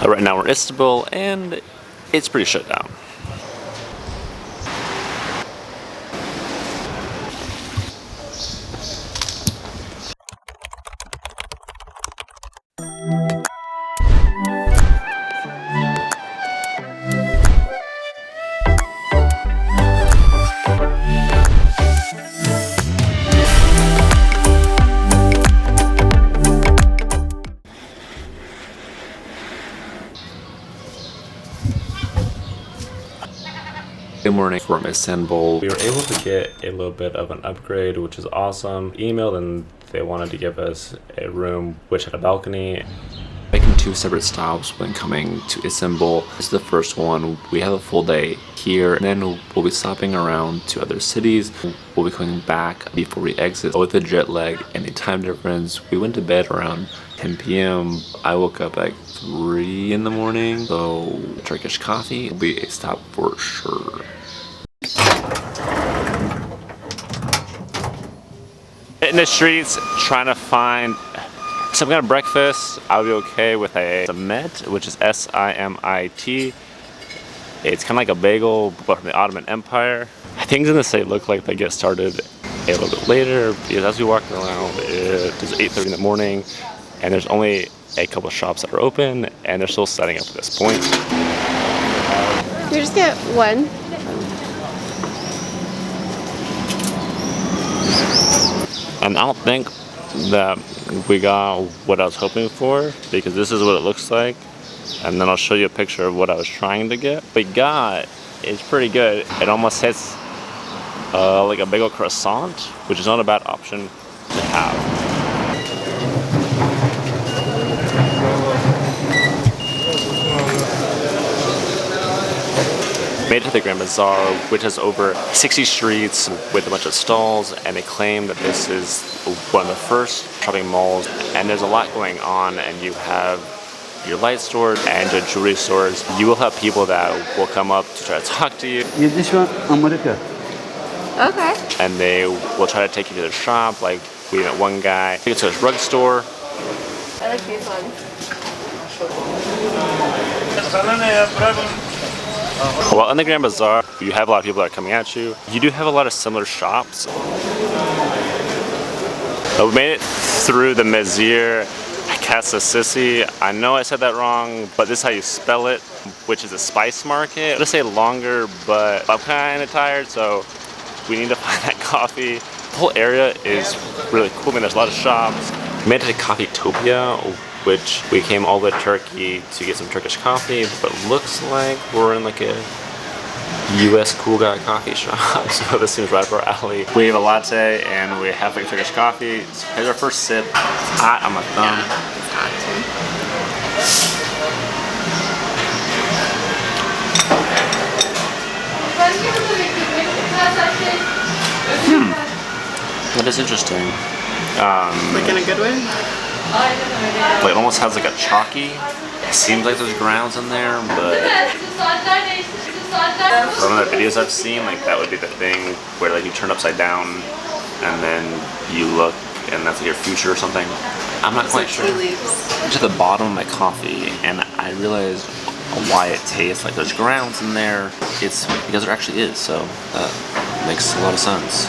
Right now we're in Istanbul and it's pretty shut down. Good morning from Istanbul. We were able to get a little bit of an upgrade, which is awesome. Emailed and they wanted to give us a room which had a balcony. Making 2 separate stops when coming to Istanbul. This is the first one. We have a full day here, and then we'll be stopping around to other cities. We'll be coming back before we exit. With the jet lag and the time difference, we went to bed around 10 p.m. I woke up at 3 in the morning, so Turkish Coffee will be a stop for sure. In the streets, trying to find some kind of breakfast. I'll be okay with a simit, which is S-I-M-I-T. It's kind of like a bagel, but from the Ottoman Empire. Things in the city look like they get started a little bit later, because as we walk around, it is 8:30 in the morning, and there's only a couple of shops that are open, and they're still setting up at this point. You just get one. And I don't think that we got what I was hoping for, because this is what it looks like, and then I'll show you a picture of what I was trying to get. What we got is pretty good. It almost hits like a bagel croissant, which is not a bad option to have. Made it to the Grand Bazaar, which has over 60 streets with a bunch of stalls, and they claim that this is one of the first shopping malls, and there's a lot going on, and you have your light stores and your jewelry stores. You will have people that will come up to try to talk to you. Okay. And they will try to take you to their shop. Like, we met one guy, took us to his rug store. I like these ones. Well, in the Grand Bazaar, you have a lot of people that are coming at you. You do have a lot of similar shops. We made it through the Mezir Casa Sissi. I know I said that wrong, but this is how you spell it, which is a spice market. Let's say longer, but I'm kind of tired, so we need to find that coffee. The whole area is really cool. I mean, there's a lot of shops. We made it to Coffeetopia, which we came all the way to Turkey to get some Turkish coffee, but looks like we're in like a US cool guy coffee shop, so this seems right up our alley. We have a latte and we have like Turkish coffee. So here's our first sip. It's hot on my thumb. Yeah, it's hot That is interesting. like in a good way? Like it almost has like a chalky. It seems like there's grounds in there, but from the videos I've seen, like that would be the thing where like you turn upside down and then you look and that's like your future or something. I'm not quite sure. To the bottom of my coffee, and I realized why it tastes like there's grounds in there. It's because there actually is, so that makes a lot of sense.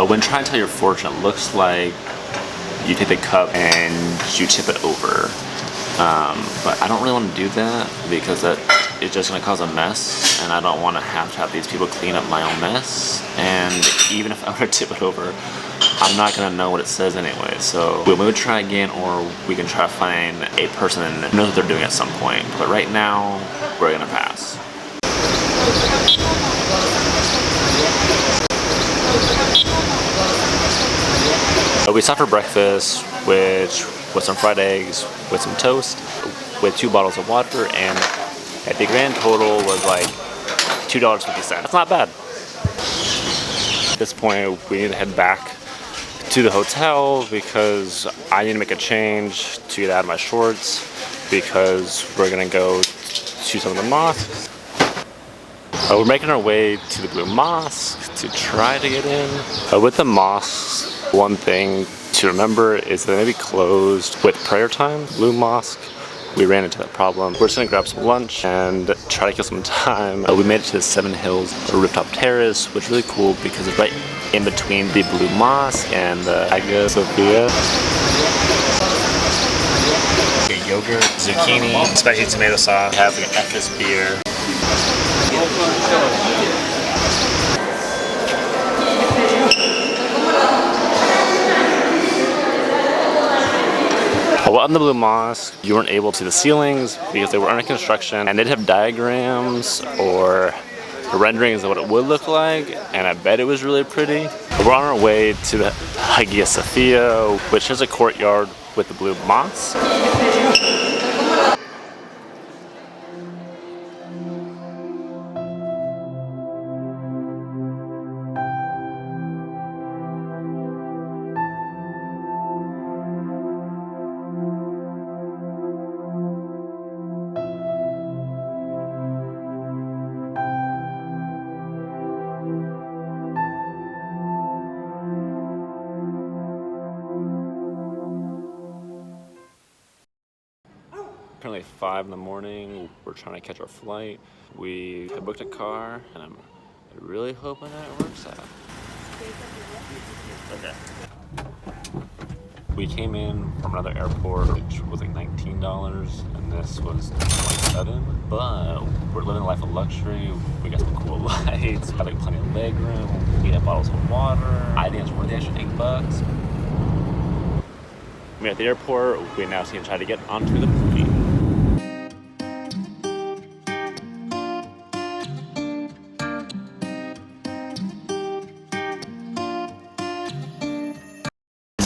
When trying to tell your fortune, it looks like you take the cup and you tip it over. But I don't really want to do that because that is just going to cause a mess, and I don't want to have these people clean up my own mess. And even if I were to tip it over, I'm not going to know what it says anyway. So we would try again, or we can try to find a person who knows what they're doing at some point. But right now, we're going to pass. We stopped for breakfast, which was some fried eggs with some toast, with 2 bottles of water, and the grand total was like $2.50. That's not bad. At this point, we need to head back to the hotel because I need to make a change to get out of my shorts because we're gonna go to some of the mosques. We're making our way to the Blue Mosque to try to get in. With the mosques, one thing to remember is that they may be closed with prayer time. Blue Mosque we ran into that problem. We're just gonna grab some lunch and try to kill some time. We made it to the 7 Hills rooftop terrace, which is really cool because it's right in between the Blue Mosque and the Hagia Sophia. Okay, yogurt, zucchini, spicy tomato sauce, have like an FS beer. Well, in the Blue Mosque, you weren't able to see the ceilings because they were under construction, and they did have diagrams or renderings of what it would look like, and I bet it was really pretty. We're on our way to the Hagia Sophia, which is a courtyard with the Blue Mosque. Currently 5 in the morning. We're trying to catch our flight. We have booked a car, and I'm really hoping that it works out. Okay. We came in from another airport, which was like $19, and this was $27. But we're living a life of luxury. We got some cool lights, got like plenty of leg room. We have bottles of water. I think it's worth the extra $8. We're at the airport. We now see him try to get onto the plane.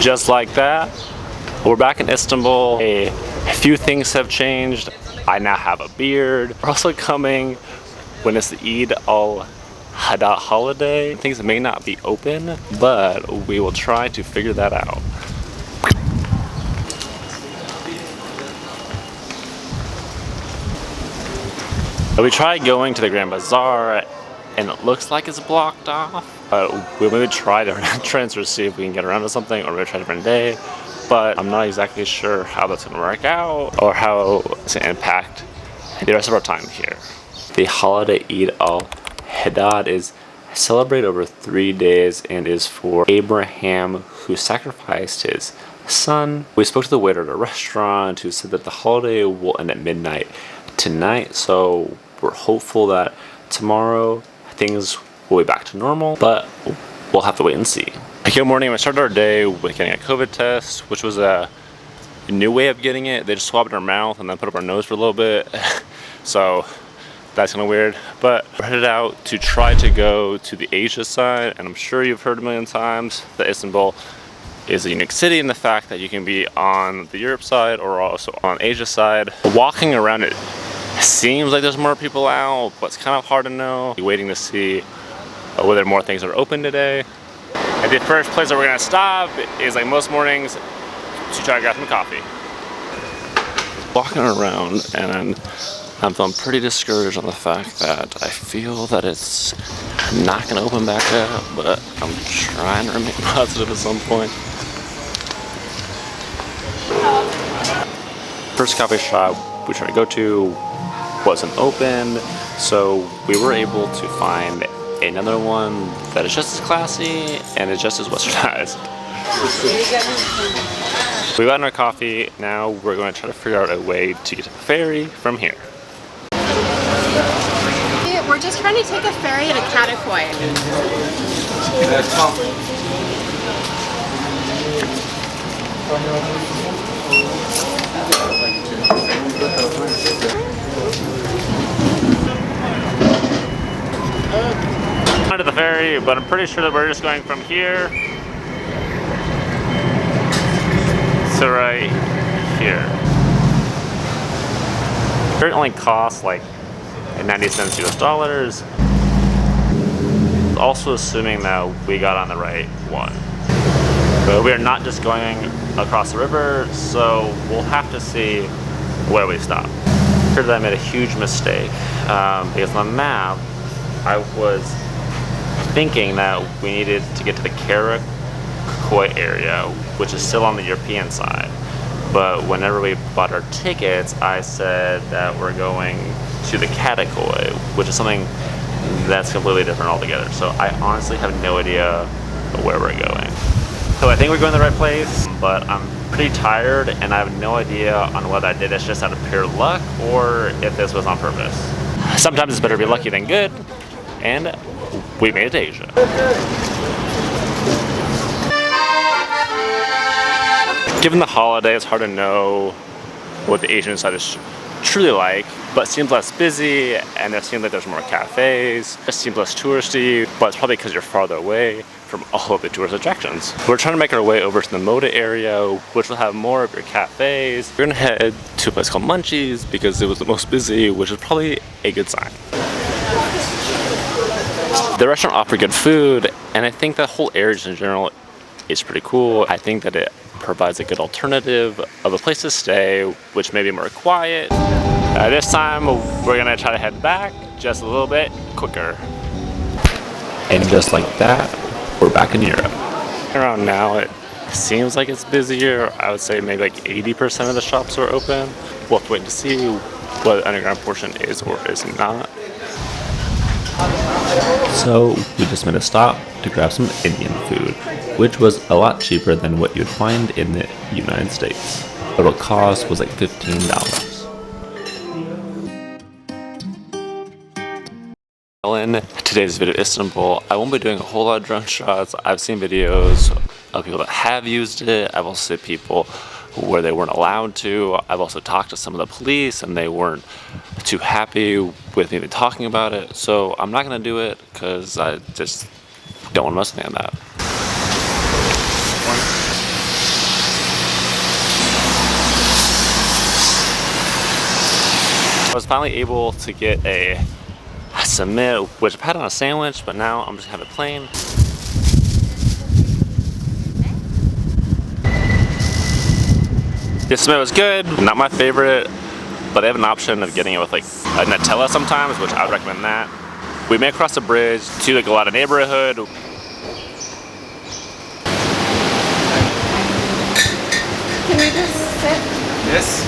Just like that, we're back in Istanbul. A few things have changed. I now have a beard. We're also coming when it's the Eid al-Adha holiday. Things may not be open, but we will try to figure that out. We tried going to the Grand Bazaar, and it looks like it's blocked off. We'll maybe try different entrance or see if we can get around to something, or maybe try a different day. But I'm not exactly sure how that's going to work out or how it's going to impact the rest of our time here. The holiday Eid al-Adha is celebrated over 3 days and is for Abraham, who sacrificed his son. We spoke to the waiter at a restaurant who said that the holiday will end at midnight tonight, so we're hopeful that tomorrow things will be back to normal, but we'll have to wait and see. Good morning. We started our day with getting a COVID test, which was a new way of getting it. They just swabbed our mouth and then put up our nose for a little bit. So that's kind of weird. But we're headed out to try to go to the Asia side, and I'm sure you've heard a million times that Istanbul is a unique city in the fact that you can be on the Europe side or also on Asia side. Walking around it seems like there's more people out, but it's kind of hard to know. Waiting to see whether more things are open today. And the first place that we're gonna stop is, like most mornings, to try to grab some coffee. Walking around, and I'm feeling pretty discouraged on the fact that I feel that it's not gonna open back up, but I'm trying to remain positive at some point. First coffee shop we tried to go to wasn't open, so we were able to find another one that is just as classy and is just as westernized. We got our coffee. Now we're going to try to figure out a way to get to the ferry from here. We're just trying to take a ferry to Katakoy. To the ferry, but I'm pretty sure that we're just going from here to right here. It only costs like 90 cents US dollars. Also assuming that we got on the right one. But we are not just going across the river, so we'll have to see where we stop. I heard that I made a huge mistake because on the map I was thinking that we needed to get to the Karakoy area, which is still on the European side. But whenever we bought our tickets, I said that we're going to the Katakoi, which is something that's completely different altogether. So I honestly have no idea where we're going. So I think we're going to the right place, but I'm pretty tired and I have no idea on whether I did this just out of pure luck or if this was on purpose. Sometimes it's better to be lucky than good, and we made it to Asia. Given the holiday, it's hard to know what the Asian side is truly like, but it seems less busy and it seems like there's more cafes. It seems less touristy, but it's probably because you're farther away from all of the tourist attractions. We're trying to make our way over to the Moda area, which will have more of your cafes. We're gonna head to a place called Munchies because it was the most busy, which is probably a good sign. The restaurant offered good food, and I think that whole area in general is pretty cool. I think that it provides a good alternative of a place to stay, which may be more quiet. This time, we're gonna try to head back just a little bit quicker. And just like that, we're back in Europe. Around now, it seems like it's busier. I would say maybe like 80% of the shops are open. We'll have to wait to see what the underground portion is or is not. So we just made a stop to grab some Indian food, which was a lot cheaper than what you'd find in the United States. The total cost was like $15. In today's video of Istanbul, I won't be doing a whole lot of drone shots. I've seen videos of people that have used it. I've also seen people where they weren't allowed to. I've also talked to some of the police and they weren't too happy with me talking about it. So I'm not gonna do it because I just don't want to mess with me on that. I was finally able to get a submit, which I've had on a sandwich, but now I'm just gonna have it plain. This submit was good, not my favorite, but they have an option of getting it with like a Nutella sometimes, which I would recommend that. We made it across the bridge to like a lot of neighborhood. Can we just sit? Yes.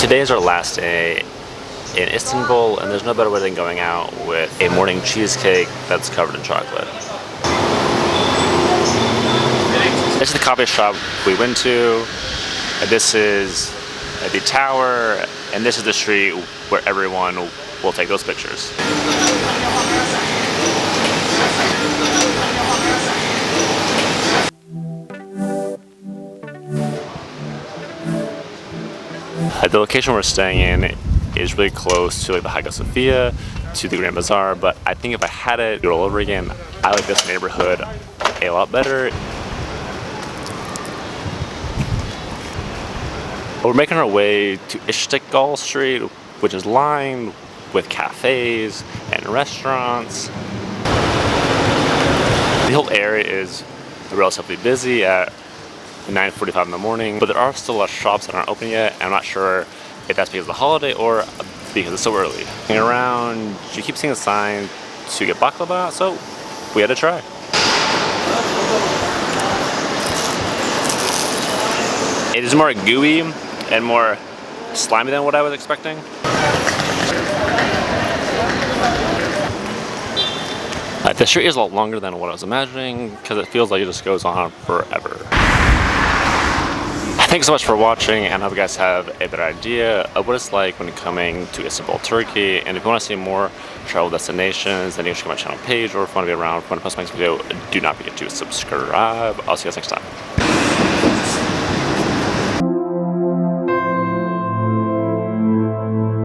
Today is our last day in Istanbul, and there's no better way than going out with a morning cheesecake that's covered in chocolate. This is the coffee shop we went to. This is the tower, and this is the street where everyone will take those pictures. The location we're staying in is really close to like the Hagia Sophia, to the Grand Bazaar, but I think if I had it all over again, I like this neighborhood a lot better. We're making our way to Istanbul Street, which is lined with cafes and restaurants. The whole area is relatively busy at 9:45 in the morning, but there are still a lot of shops that aren't open yet. I'm not sure if that's because of the holiday or because it's so early. Looking around, you keep seeing a sign to get baklava, so we had to try. It is more gooey and more slimy than what I was expecting. The street is a lot longer than what I was imagining because it feels like it just goes on forever. Thanks so much for watching, and I hope you guys have a better idea of what it's like when coming to Istanbul, Turkey. And if you want to see more travel destinations, then you should check my channel page, or if you want to be around when I post my next video, do not forget to subscribe. I'll see you guys next time.